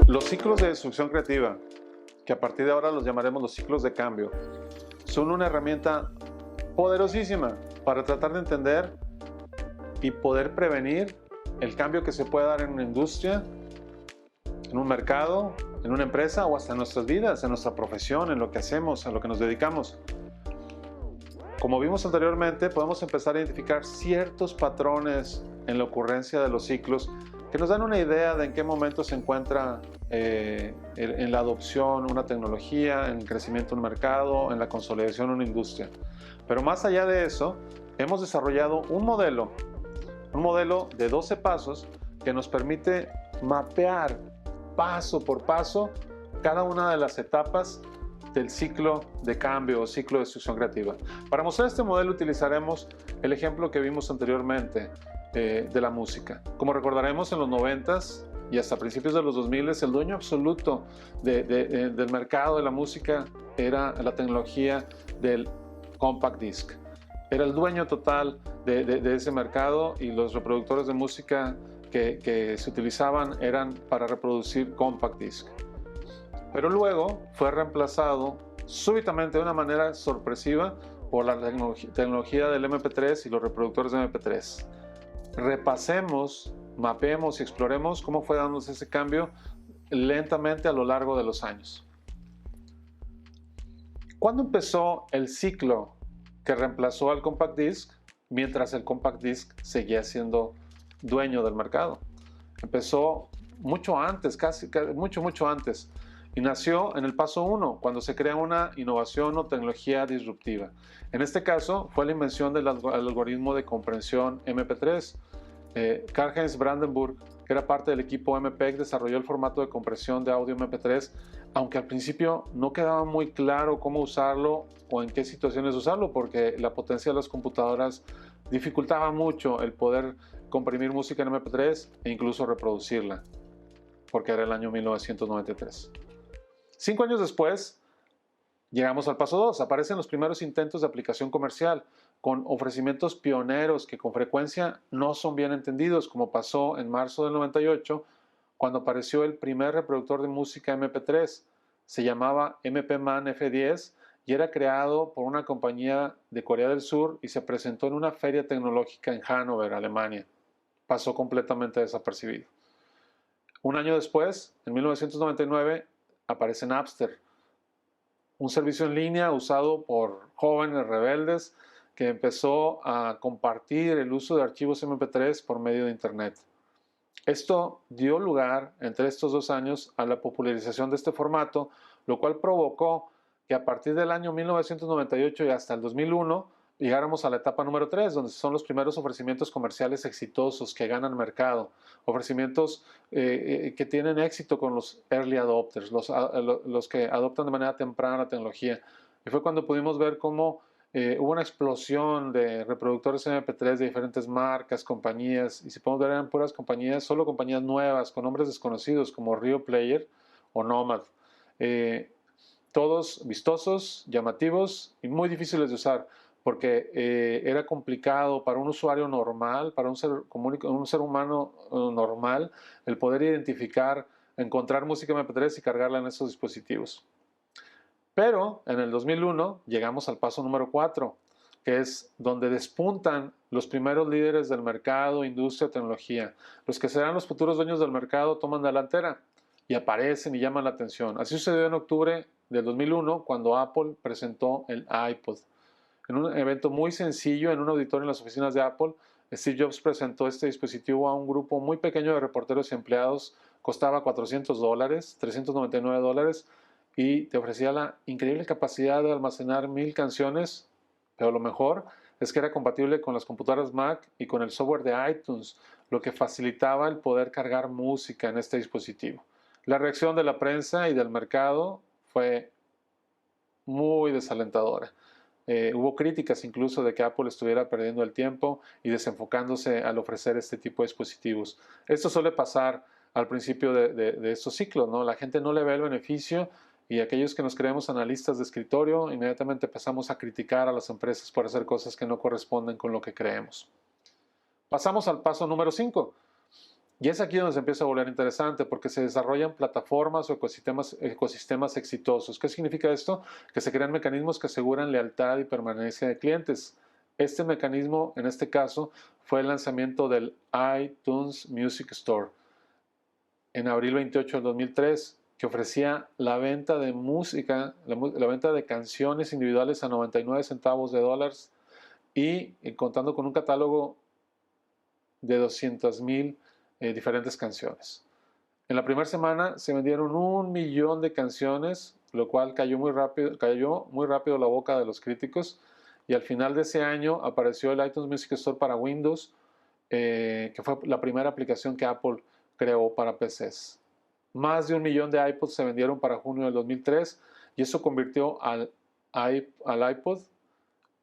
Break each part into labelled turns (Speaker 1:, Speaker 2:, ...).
Speaker 1: Los ciclos de destrucción creativa, que a partir de ahora los llamaremos los ciclos de cambio, son una herramienta poderosísima para tratar de entender y poder prevenir el cambio que se puede dar en una industria, en un mercado, en una empresa o hasta en nuestras vidas, en nuestra profesión, en lo que hacemos, a lo que nos dedicamos. Como vimos anteriormente, podemos empezar a identificar ciertos patrones en la ocurrencia de los ciclos que nos dan una idea de en qué momento se encuentra en la adopción una tecnología, en el crecimiento de un mercado, en la consolidación de una industria. Pero más allá de eso, hemos desarrollado un modelo de 12 pasos que nos permite mapear paso por paso cada una de las etapas del ciclo de cambio o ciclo de destrucción creativa. Para mostrar este modelo utilizaremos el ejemplo que vimos anteriormente de la música. Como recordaremos, en los 90s y hasta principios de los 2000s, el dueño absoluto del mercado de la música era la tecnología del compact disc. Era el dueño total de ese mercado, y los reproductores de música que se utilizaban eran para reproducir compact disc. Pero luego fue reemplazado súbitamente de una manera sorpresiva por la tecnología del MP3 y los reproductores de MP3. Repasemos, mapeemos y exploremos cómo fue dándose ese cambio lentamente a lo largo de los años. ¿Cuándo empezó el ciclo que reemplazó al compact disc mientras el compact disc seguía siendo dueño del mercado? Empezó mucho antes, mucho antes, y nació en el paso 1, cuando se crea una innovación o tecnología disruptiva. En este caso fue la invención del algoritmo de comprensión MP3. Karl-Heinz Brandenburg, que era parte del equipo MPEG, desarrolló el formato de compresión de audio MP3, aunque al principio no quedaba muy claro cómo usarlo o en qué situaciones usarlo, porque la potencia de las computadoras dificultaba mucho el poder comprimir música en MP3 e incluso reproducirla, porque era el año 1993. 5 años después, llegamos al paso 2. Aparecen los primeros intentos de aplicación comercial, con ofrecimientos pioneros que con frecuencia no son bien entendidos, como pasó en marzo del 98, cuando apareció el primer reproductor de música MP3. Se llamaba MP-Man F10 y era creado por una compañía de Corea del Sur y se presentó en una feria tecnológica en Hannover, Alemania. Pasó completamente desapercibido. Un año después, en 1999, aparece Napster, un servicio en línea usado por jóvenes rebeldes que empezó a compartir el uso de archivos MP3 por medio de Internet. Esto dio lugar, entre estos 2 años, a la popularización de este formato, lo cual provocó que a partir del año 1998 y hasta el 2001 llegáramos a la etapa número 3, donde son los primeros ofrecimientos comerciales exitosos que ganan mercado, ofrecimientos que tienen éxito con los early adopters, los que adoptan de manera temprana la tecnología. Y fue cuando pudimos ver cómo hubo una explosión de reproductores MP3 de diferentes marcas, compañías, y si podemos ver, eran puras compañías, solo compañías nuevas, con nombres desconocidos como Rio Player o Nomad. Todos vistosos, llamativos y muy difíciles de usar, porque era complicado para un usuario normal, para un ser humano normal, el poder identificar, encontrar música MP3 y cargarla en esos dispositivos. Pero en el 2001 llegamos al paso número 4, que es donde despuntan los primeros líderes del mercado, industria, tecnología. Los que serán los futuros dueños del mercado toman delantera y aparecen y llaman la atención. Así sucedió en octubre del 2001, cuando Apple presentó el iPod. En un evento muy sencillo, en un auditorio en las oficinas de Apple, Steve Jobs presentó este dispositivo a un grupo muy pequeño de reporteros y empleados. Costaba $400, $399, y te ofrecía la increíble capacidad de almacenar 1000 canciones, pero lo mejor es que era compatible con las computadoras Mac y con el software de iTunes, lo que facilitaba el poder cargar música en este dispositivo. La reacción de la prensa y del mercado fue muy desalentadora. Hubo críticas incluso de que Apple estuviera perdiendo el tiempo y desenfocándose al ofrecer este tipo de dispositivos. Esto suele pasar al principio de estos ciclos, ¿no? La gente no le ve el beneficio, y aquellos que nos creemos analistas de escritorio inmediatamente empezamos a criticar a las empresas por hacer cosas que no corresponden con lo que creemos. Pasamos al paso número 5. Y es aquí donde se empieza a volver interesante porque se desarrollan plataformas o ecosistemas exitosos. ¿Qué significa esto? Que se crean mecanismos que aseguran lealtad y permanencia de clientes. Este mecanismo, en este caso, fue el lanzamiento del iTunes Music Store en abril 28 del 2003, que ofrecía la venta de música, la venta de canciones individuales a 99 centavos de dólares y contando con un catálogo de 200,000 diferentes canciones. En la primera semana se vendieron 1 millón de canciones, lo cual cayó muy rápido la boca de los críticos. Y al final de ese año apareció el iTunes Music Store para Windows, que fue la primera aplicación que Apple creó para PCs. Más de 1 millón de iPods se vendieron para junio del 2003 y eso convirtió al iPod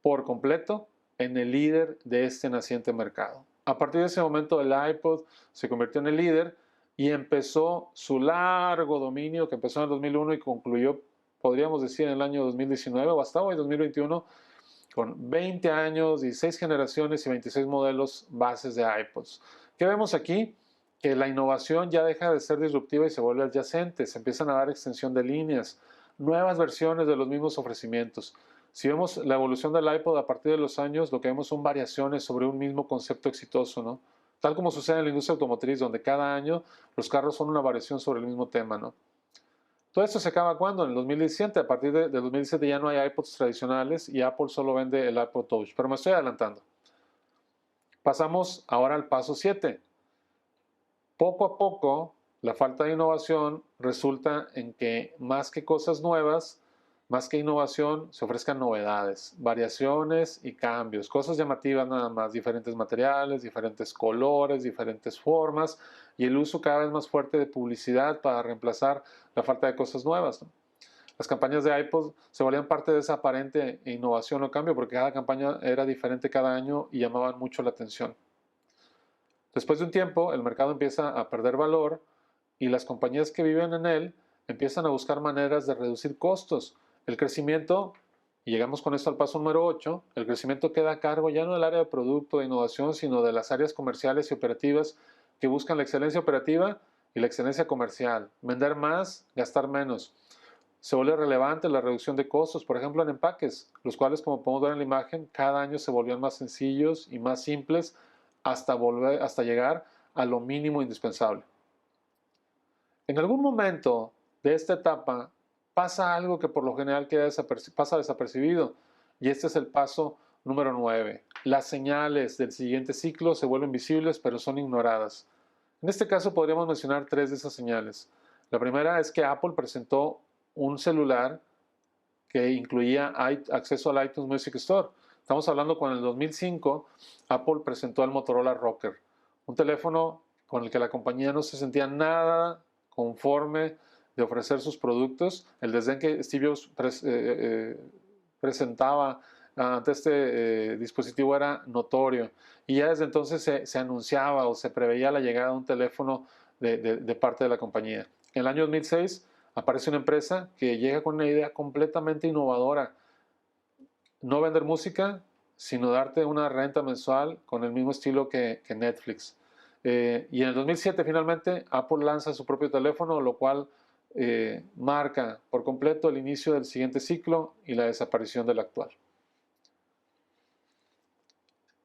Speaker 1: por completo en el líder de este naciente mercado. A partir de ese momento el iPod se convirtió en el líder y empezó su largo dominio que empezó en el 2001 y concluyó, podríamos decir, en el año 2019 o hasta hoy, 2021, con 20 años, 16 generaciones y 26 modelos bases de iPods. ¿Qué vemos aquí? Que la innovación ya deja de ser disruptiva y se vuelve adyacente, se empiezan a dar extensión de líneas, nuevas versiones de los mismos ofrecimientos. Si vemos la evolución del iPod a partir de los años, lo que vemos son variaciones sobre un mismo concepto exitoso, ¿no? Tal como sucede en la industria automotriz, donde cada año los carros son una variación sobre el mismo tema, ¿no? Todo esto se acaba cuando, en el 2017, a partir de 2017 ya no hay iPods tradicionales y Apple solo vende el iPod Touch, pero me estoy adelantando. Pasamos ahora al paso 7. Poco a poco, la falta de innovación resulta en que más que cosas nuevas, más que innovación, se ofrezcan novedades, variaciones y cambios, cosas llamativas nada más, diferentes materiales, diferentes colores, diferentes formas y el uso cada vez más fuerte de publicidad para reemplazar la falta de cosas nuevas, ¿no? Las campañas de iPod se volvían parte de esa aparente innovación o cambio porque cada campaña era diferente cada año y llamaban mucho la atención. Después de un tiempo, el mercado empieza a perder valor y las compañías que viven en él empiezan a buscar maneras de reducir costos. El crecimiento, y llegamos con esto al paso número 8, el crecimiento queda a cargo ya no del área de producto, de innovación, sino de las áreas comerciales y operativas que buscan la excelencia operativa y la excelencia comercial. Vender más, gastar menos. Se vuelve relevante la reducción de costos, por ejemplo en empaques, los cuales, como podemos ver en la imagen, cada año se volvían más sencillos y más simples hasta llegar a lo mínimo indispensable. En algún momento de esta etapa pasa algo que por lo general pasa desapercibido y este es el paso número 9. Las señales del siguiente ciclo se vuelven visibles pero son ignoradas. En este caso podríamos mencionar 3 de esas señales. La primera es que Apple presentó un celular que incluía acceso al iTunes Music Store. Estamos hablando con el 2005, Apple presentó el Motorola Rocker, un teléfono con el que la compañía no se sentía nada conforme de ofrecer sus productos. El desdén que Steve Jobs presentaba ante este dispositivo era notorio y ya desde entonces se anunciaba o se preveía la llegada de un teléfono de parte de la compañía. En el año 2006 aparece una empresa que llega con una idea completamente innovadora. No vender música, sino darte una renta mensual con el mismo estilo que Netflix. Y en el 2007 finalmente Apple lanza su propio teléfono, lo cual marca por completo el inicio del siguiente ciclo y la desaparición del actual.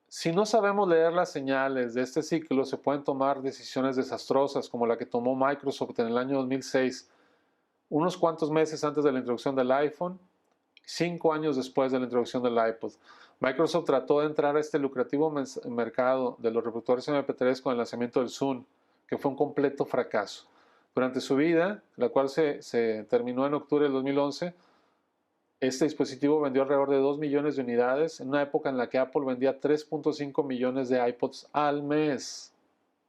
Speaker 1: Si no sabemos leer las señales de este ciclo, se pueden tomar decisiones desastrosas como la que tomó Microsoft en el año 2006, unos cuantos meses antes de la introducción del iPhone, 5 años después de la introducción del iPod. Microsoft trató de entrar a este lucrativo mercado de los reproductores MP3 con el lanzamiento del Zune, que fue un completo fracaso. Durante su vida, la cual se terminó en octubre del 2011, este dispositivo vendió alrededor de 2 millones de unidades en una época en la que Apple vendía 3.5 millones de iPods al mes.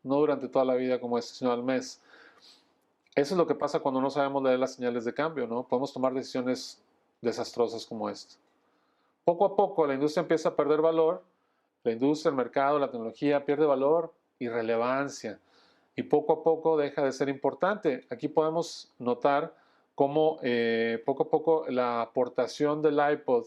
Speaker 1: No durante toda la vida como este, sino al mes. Eso es lo que pasa cuando no sabemos leer las señales de cambio, ¿no? Podemos tomar decisiones desastrosas como esta. Poco a poco la industria empieza a perder valor, la industria, el mercado, la tecnología pierde valor y relevancia y poco a poco deja de ser importante. Aquí podemos notar cómo poco a poco la aportación del iPod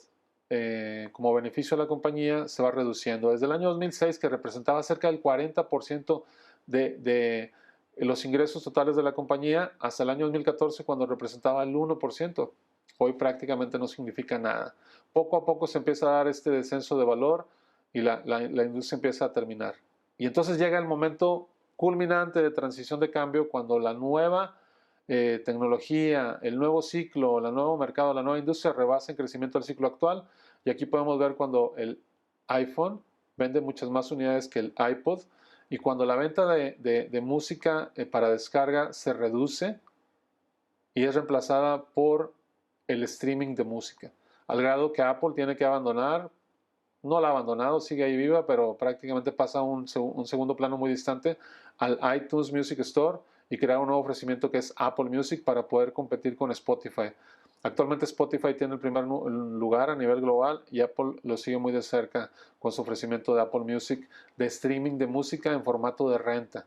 Speaker 1: como beneficio a la compañía se va reduciendo. Desde el año 2006, que representaba cerca del 40% de los ingresos totales de la compañía hasta el año 2014, cuando representaba el 1%. Hoy prácticamente no significa nada. Poco a poco se empieza a dar este descenso de valor y la industria empieza a terminar. Y entonces llega el momento culminante de transición de cambio, cuando la nueva tecnología, el nuevo ciclo, el nuevo mercado, la nueva industria rebasa en crecimiento del ciclo actual. Y aquí podemos ver cuando el iPhone vende muchas más unidades que el iPod, y cuando la venta de música para descarga se reduce y es reemplazada por el streaming de música, al grado que Apple tiene que abandonar, no la ha abandonado, sigue ahí viva, pero prácticamente pasa a un segundo plano muy distante, al iTunes Music Store, y crear un nuevo ofrecimiento que es Apple Music para poder competir con Spotify. Actualmente Spotify tiene el primer lugar a nivel global y Apple lo sigue muy de cerca con su ofrecimiento de Apple Music, de streaming de música en formato de renta.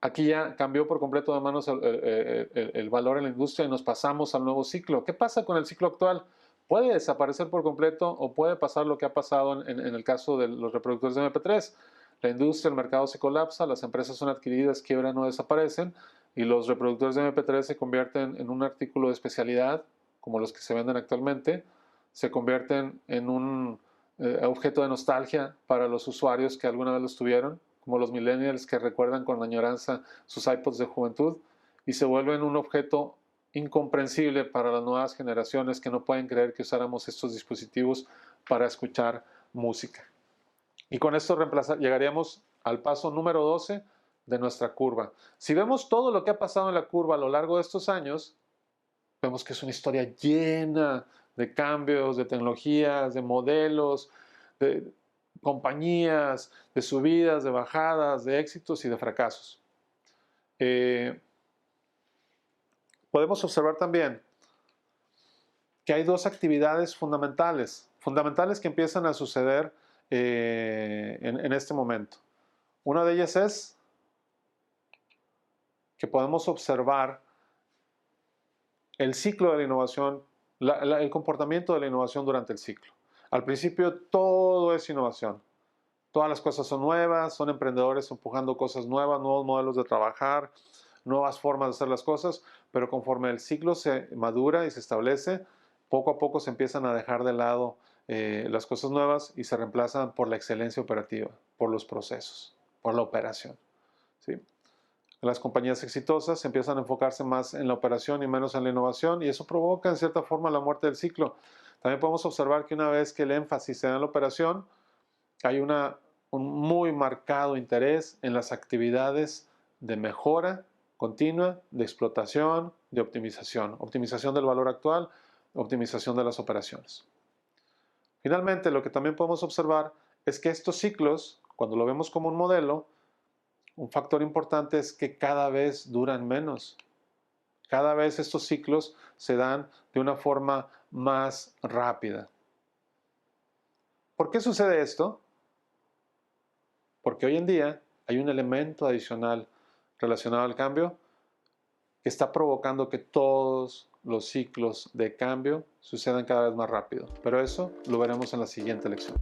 Speaker 1: Aquí ya cambió por completo de manos el valor en la industria y nos pasamos al nuevo ciclo. ¿Qué pasa con el ciclo actual? Puede desaparecer por completo o puede pasar lo que ha pasado en el caso de los reproductores de MP3. La industria, el mercado se colapsa, las empresas son adquiridas, quiebran o desaparecen, y los reproductores de MP3 se convierten en un artículo de especialidad, como los que se venden actualmente, se convierten en un objeto de nostalgia para los usuarios que alguna vez los tuvieron, como los millennials que recuerdan con añoranza sus iPods de juventud, y se vuelven un objeto incomprensible para las nuevas generaciones que no pueden creer que usáramos estos dispositivos para escuchar música. Y con esto llegaríamos al paso número 12 de nuestra curva. Si vemos todo lo que ha pasado en la curva a lo largo de estos años, vemos que es una historia llena de cambios, de tecnologías, de modelos, de compañías, de subidas, de bajadas, de éxitos y de fracasos. Podemos observar también que hay dos actividades fundamentales que empiezan a suceder en este momento. Una de ellas es que podemos observar el ciclo de la innovación, el comportamiento de la innovación durante el ciclo. Al principio todo es innovación. Todas las cosas son nuevas, son emprendedores empujando cosas nuevas, nuevos modelos de trabajar, nuevas formas de hacer las cosas, pero conforme el ciclo se madura y se establece, poco a poco se empiezan a dejar de lado las cosas nuevas y se reemplazan por la excelencia operativa, por los procesos, por la operación. ¿Sí? Las compañías exitosas empiezan a enfocarse más en la operación y menos en la innovación, y eso provoca en cierta forma la muerte del ciclo. También podemos observar que una vez que el énfasis se da en la operación, hay un muy marcado interés en las actividades de mejora continua, de explotación, de optimización del valor actual, optimización de las operaciones. Finalmente, lo que también podemos observar es que estos ciclos, cuando lo vemos como un modelo, un factor importante es que cada vez duran menos. Cada vez estos ciclos se dan de una forma más rápida. ¿Por qué sucede esto? Porque hoy en día hay un elemento adicional relacionado al cambio que está provocando que todos los ciclos de cambio sucedan cada vez más rápido. Pero eso lo veremos en la siguiente lección.